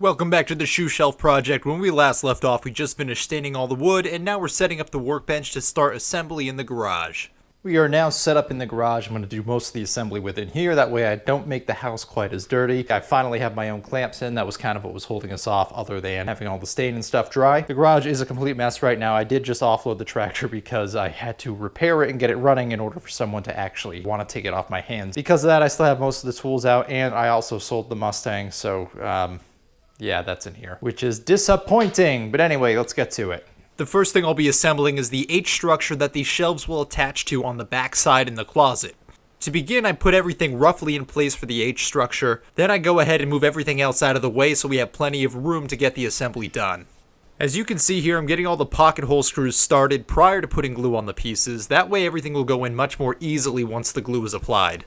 Welcome back to the shoe shelf project. When we last left off, we just finished staining all the wood, and now we're setting up the workbench to start assembly in the garage. We are now set up in the garage. I'm going to do most of the assembly within here. That way I don't make the house quite as dirty. I finally have my own clamps in. That was kind of what was holding us off other than having all the stain and stuff dry. The garage is a complete mess right now. I did just offload the tractor because I had to repair it and get it running in order for someone to actually want to take it off my hands. Because of that, I still have most of the tools out, and I also sold the Mustang, so yeah, that's in here, which is disappointing. But anyway, let's get to it. The first thing I'll be assembling is the H structure that these shelves will attach to on the back side in the closet. To begin, I put everything roughly in place for the H structure. Then I go ahead and move everything else out of the way so we have plenty of room to get the assembly done. As you can see here, I'm getting all the pocket hole screws started prior to putting glue on the pieces. That way everything will go in much more easily once the glue is applied.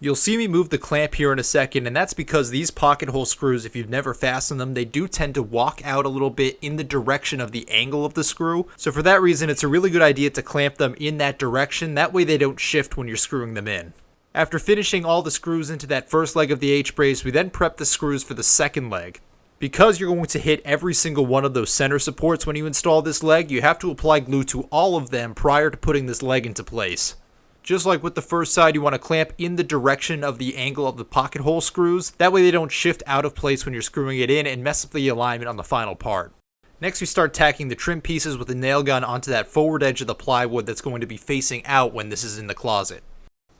You'll see me move the clamp here in a second, and that's because these pocket hole screws, if you've never fastened them, they do tend to walk out a little bit in the direction of the angle of the screw. So for that reason, it's a really good idea to clamp them in that direction. That way they don't shift when you're screwing them in. After finishing all the screws into that first leg of the H-brace, we then prep the screws for the second leg. Because you're going to hit every single one of those center supports when you install this leg, you have to apply glue to all of them prior to putting this leg into place. Just like with the first side, you want to clamp in the direction of the angle of the pocket hole screws. That way they don't shift out of place when you're screwing it in and mess up the alignment on the final part. Next, we start tacking the trim pieces with a nail gun onto that forward edge of the plywood that's going to be facing out when this is in the closet.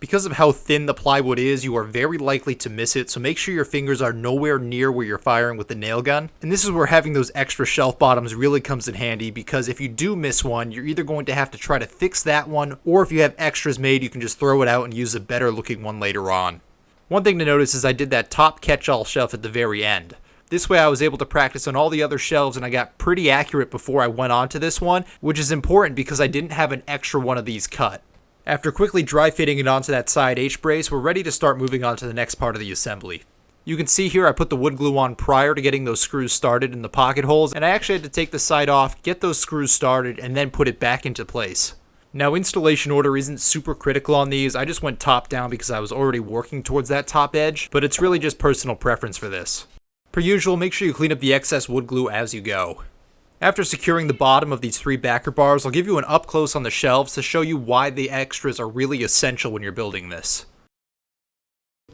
Because of how thin the plywood is, you are very likely to miss it, so make sure your fingers are nowhere near where you're firing with the nail gun. And this is where having those extra shelf bottoms really comes in handy, because if you do miss one, you're either going to have to try to fix that one, or if you have extras made, you can just throw it out and use a better looking one later on. One thing to notice is I did that top catch-all shelf at the very end. This way I was able to practice on all the other shelves, and I got pretty accurate before I went on to this one, which is important because I didn't have an extra one of these cut. After quickly dry fitting it onto that side H-brace, we're ready to start moving on to the next part of the assembly. You can see here I put the wood glue on prior to getting those screws started in the pocket holes, and I actually had to take the side off, get those screws started, and then put it back into place. Now, installation order isn't super critical on these. I just went top down because I was already working towards that top edge, but it's really just personal preference for this. Per usual, make sure you clean up the excess wood glue as you go. After securing the bottom of these 3 backer bars, I'll give you an up close on the shelves to show you why the extras are really essential when you're building this.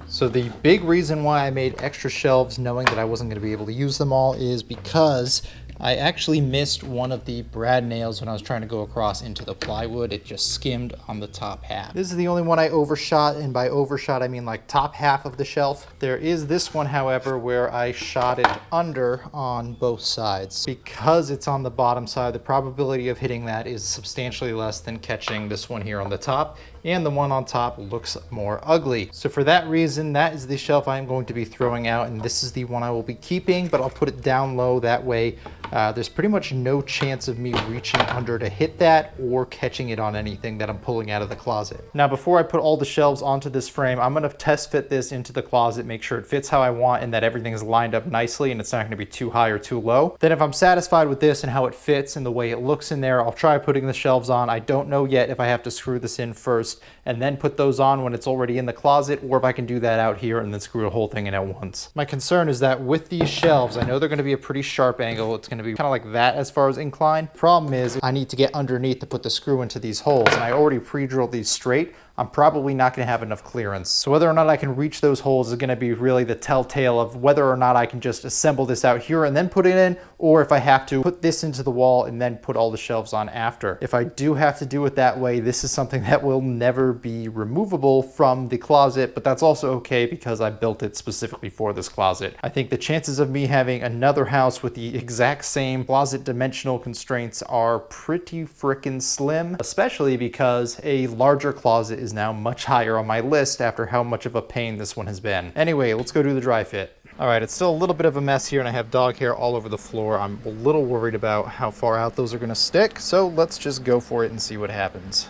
So the big reason why I made extra shelves knowing that I wasn't going to be able to use them all is because I actually missed one of the brad nails when I was trying to go across into the plywood. It just skimmed on the top half. This is the only one I overshot, and by overshot I mean like top half of the shelf. There is this one, however, where I shot it under on both sides. Because it's on the bottom side, the probability of hitting that is substantially less than catching this one here on the top, and the one on top looks more ugly. So for that reason, that is the shelf I'm going to be throwing out, and this is the one I will be keeping, but I'll put it down low. That way there's pretty much no chance of me reaching under to hit that or catching it on anything that I'm pulling out of the closet. Now, before I put all the shelves onto this frame, I'm gonna test fit this into the closet, make sure it fits how I want and that everything is lined up nicely and it's not gonna be too high or too low. Then if I'm satisfied with this and how it fits and the way it looks in there, I'll try putting the shelves on. I don't know yet if I have to screw this in first and then put those on when it's already in the closet, or if I can do that out here and then screw the whole thing in at once. My concern is that with these shelves, I know they're gonna be a pretty sharp angle. It's gonna be kind of like that as far as incline. Problem is, I need to get underneath to put the screw into these holes, and I already pre-drilled these straight. I'm probably not going to have enough clearance. So whether or not I can reach those holes is going to be really the telltale of whether or not I can just assemble this out here and then put it in, or if I have to put this into the wall and then put all the shelves on after. If I do have to do it that way, this is something that will never be removable from the closet, but that's also okay because I built it specifically for this closet. I think the chances of me having another house with the exact same closet dimensional constraints are pretty freaking slim, especially because a larger closet is now much higher on my list after how much of a pain this one has been. Anyway, let's go do the dry fit. All right, it's still a little bit of a mess here and I have dog hair all over the floor. I'm a little worried about how far out those are gonna stick, so let's just go for it and see what happens.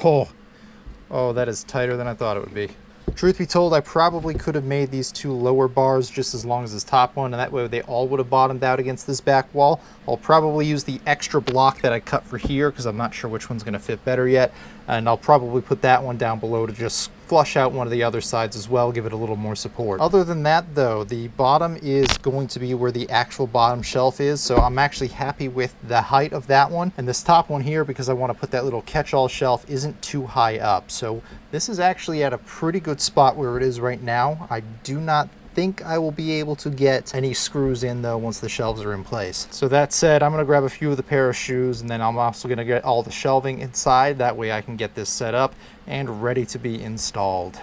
Oh, that is tighter than I thought it would be. Truth be told, I probably could have made these 2 lower bars just as long as this top one, and that way they all would have bottomed out against this back wall. I'll probably use the extra block that I cut for here because I'm not sure which one's going to fit better yet, and I'll probably put that one down below to just flush out one of the other sides as well, give it a little more support. Other than that though, the bottom is going to be where the actual bottom shelf is, so I'm actually happy with the height of that one. And this top one here, because I want to put that little catch-all shelf, isn't too high up. So this is actually at a pretty good spot where it is right now. I do not think I will be able to get any screws in though once the shelves are in place. So that said, I'm going to grab a few of the pair of shoes, and then I'm also going to get all the shelving inside. That way I can get this set up and ready to be installed.